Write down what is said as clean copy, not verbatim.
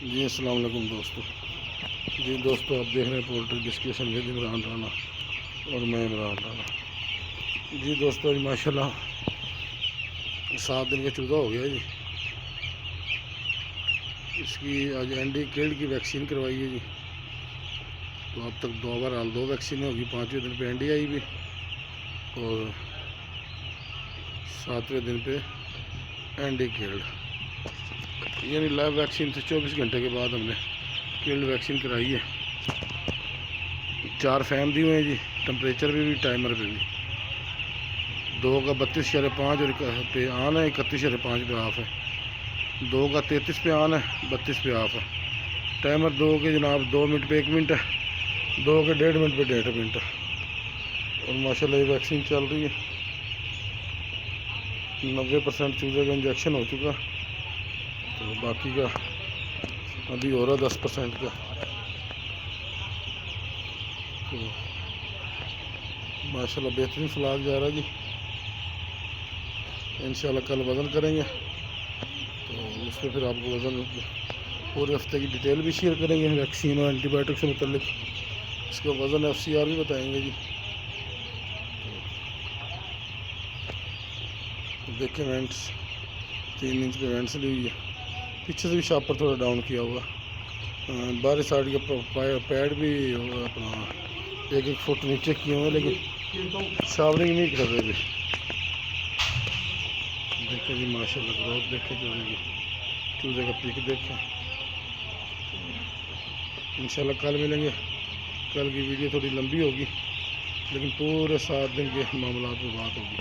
जी अस्सलाम वालेकुम दोस्तों। जी दोस्तों, आप देख रहे हैं poultry discussion with Imran Rana और मैं इमरान राना। जी दोस्तों, माशाल्लाह 7 दिन का चूज़ा हो गया जी। इसकी आज एंडी किल्ड की वैक्सीन करवाई है जी। तो अब तक 2 वैक्सीन होगी। 5वें दिन पे एंडी आई भी और 7वें दिन पे एंडी किल्ड, यानी लाइव वैक्सीन से 24 घंटे के बाद हमने किल्ड वैक्सीन कराई है। 4 फैम दिए हुए हैं जी, टेम्परेचर पे भी टाइमर पे भी। 2 का 32.5 और पे ऑन है, 31.5 पे ऑफ है। 2 का 33 पे ऑन है, 32 पे ऑफ है। टाइमर 2 के जनाब 2 मिनट पे 1 मिनट है, 2 के 1.5 मिनट पे 1.5 मिनट है। और माशाल्लाह ये वैक्सीन चल रही है। 90% चूज़े का इंजेक्शन हो चुका, तो बाकी का अभी हो रहा 10% का। तो माशाल्लाह बेहतरीन फ्लाग जा रहा है जी। इंशाल्लाह कल वज़न करेंगे, तो उस पर फिर आपको वज़न पूरे हफ्ते की डिटेल भी शेयर करेंगे, वैक्सीन और एंटीबायोटिक से मुतल्लिक। इसका वज़न FCR भी बताएंगे जी। तो देखें वेंट्स 3 इंच पे वेंट्स ली हुई है। पीछे से भी शापर थोड़ा डाउन किया हुआ। बाहरी साइड का पैड भी अपना 1-1 फुट नीचे किए हुए, लेकिन शावरिंग नहीं कर रहे थे। देखें जी माशाल्लाह ग्रोथ देखें चूज़े का पीक देखें। इंशाल्लाह कल मिलेंगे। कल की वीडियो थोड़ी लंबी होगी, लेकिन पूरे 7 दिन के मामला पे बात होगी।